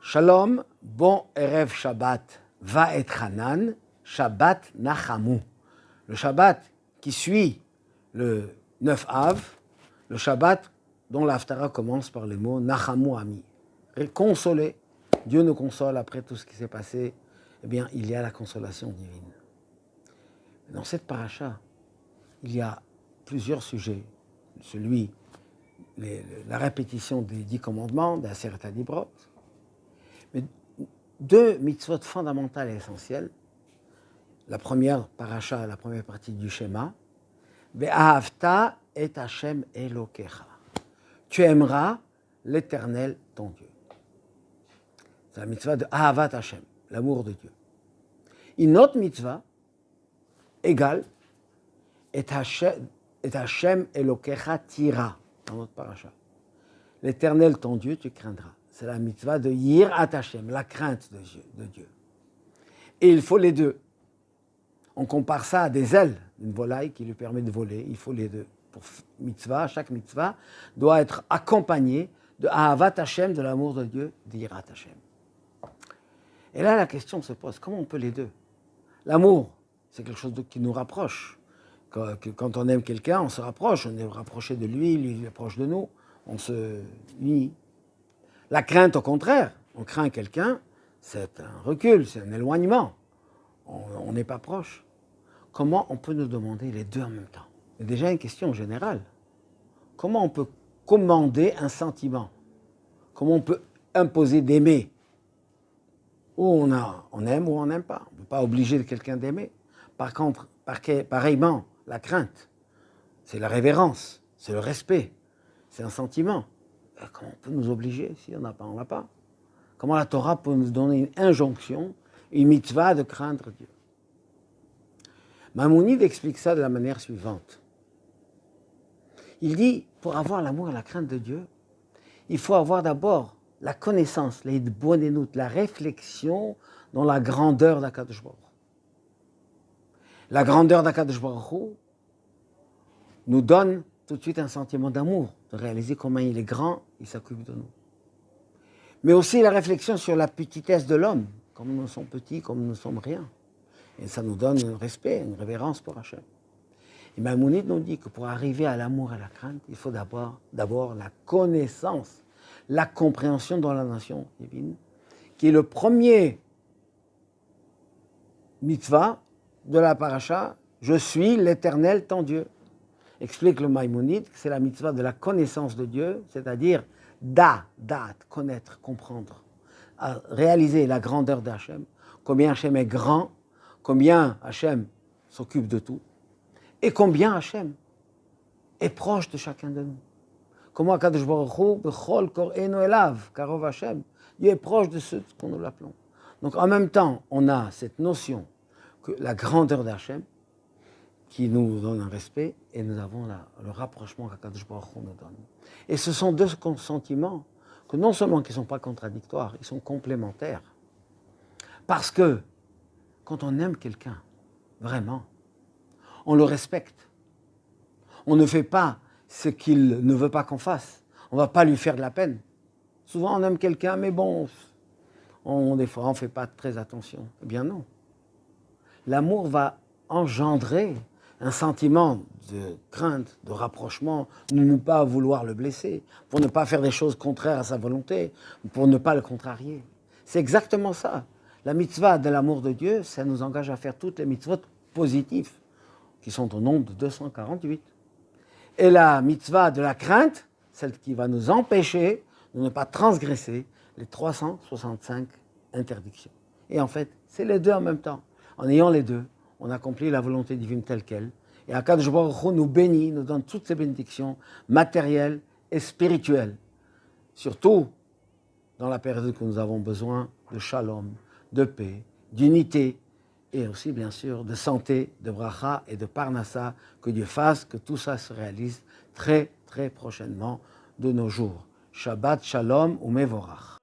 Shalom, bon Erev Shabbat, va et Hanan, Shabbat Nachamu. Le Shabbat qui suit le 9 Av, le Shabbat dont l'Haftara commence par les mots Nachamu Ami. Consoler, Dieu nous console après tout ce qui s'est passé, eh bien il y a la consolation divine. Dans cette paracha, il y a plusieurs sujets. La répétition des 10 commandements, d'Aseret HaDibrot, mais deux mitzvot fondamentales et essentielles. La première paracha, la première partie du schéma, Ve'ahavta et Hashem Elokecha. Tu aimeras l'Éternel ton Dieu. C'est la mitzvah de Ahavat Hashem, l'amour de Dieu. Une autre mitzvah égale et Hashem Elokecha tira dans notre paracha. L'Éternel ton Dieu tu craindras. C'est la mitzvah de Yirat Hashem, la crainte de Dieu. Et il faut les deux. On compare ça à des ailes d'une volaille qui lui permet de voler. Il faut les deux. Pour mitzvah, chaque mitzvah doit être accompagnée de Ahavat Hashem, de l'amour de Dieu, de Yirat Hashem. Et là, la question se pose, comment on peut les deux? L'amour, c'est quelque chose qui nous rapproche. Quand on aime quelqu'un, on se rapproche. On est rapproché de lui, lui est proche de nous. On se unit. La crainte, au contraire, on craint quelqu'un, c'est un recul, c'est un éloignement. On n'est pas proche. Comment on peut nous demander les deux en même temps? C'est déjà une question générale. Comment on peut commander un sentiment? Comment on peut imposer d'aimer? Ou on aime ou on n'aime pas. On ne peut pas obliger quelqu'un d'aimer. Par contre, pareillement, la crainte, c'est la révérence, c'est le respect, c'est un sentiment. Comment on peut nous obliger si on n'a pas, on l'a pas? Comment la Torah peut nous donner une injonction, une mitzvah de craindre Dieu? Maïmonide explique ça de la manière suivante. Il dit, pour avoir l'amour et la crainte de Dieu, il faut avoir d'abord la connaissance, la réflexion dans la grandeur d'Akadosh Baruch Hu. La grandeur d'Akadosh Baruch Hu nous donne tout de suite un sentiment d'amour, de réaliser comment il est grand, il s'occupe de nous. Mais aussi la réflexion sur la petitesse de l'homme, comme nous sommes petits, comme nous ne sommes rien. Et ça nous donne un respect, une révérence pour Hachem. Et Maïmonide nous dit que pour arriver à l'amour et à la crainte, il faut d'abord la connaissance, la compréhension dans la nation divine, qui est le premier mitzvah de la paracha, je suis l'Éternel ton Dieu. Explique le Maïmonide que c'est la mitzvah de la connaissance de Dieu, c'est-à-dire connaître, comprendre, à réaliser la grandeur d'Hachem, combien Hachem est grand, combien Hachem s'occupe de tout, et combien Hachem est proche de chacun de nous. Comment Akadosh Baruch Hu, bechol kor'enu elav, karov Hachem, Dieu est proche de ceux qu'on nous l'appelons. Donc en même temps, on a cette notion que la grandeur d'Hachem, qui nous donne un respect, et nous avons le rapprochement qu'Akadosh Baruch Hu nous donne. Et ce sont deux sentiments que non seulement qui ne sont pas contradictoires, ils sont complémentaires. Parce que quand on aime quelqu'un, vraiment, on le respecte. On ne fait pas ce qu'il ne veut pas qu'on fasse. On ne va pas lui faire de la peine. Souvent on aime quelqu'un, mais bon, des fois on ne fait pas très attention. Eh bien non. L'amour va engendrer un sentiment de crainte, de rapprochement, de ne pas vouloir le blesser, pour ne pas faire des choses contraires à sa volonté, pour ne pas le contrarier. C'est exactement ça. La mitzvah de l'amour de Dieu, ça nous engage à faire toutes les mitzvot positives, qui sont au nombre de 248. Et la mitzvah de la crainte, celle qui va nous empêcher de ne pas transgresser les 365 interdictions. Et en fait, c'est les deux en même temps. En ayant les deux, on accomplit la volonté divine telle qu'elle. Et Akadosh Baruch Hu nous bénit, nous donne toutes ces bénédictions matérielles et spirituelles. Surtout dans la période que nous avons besoin de shalom, de paix, d'unité et aussi bien sûr de santé, de bracha et de parnassa. Que Dieu fasse que tout ça se réalise très très prochainement de nos jours. Shabbat shalom umevorach.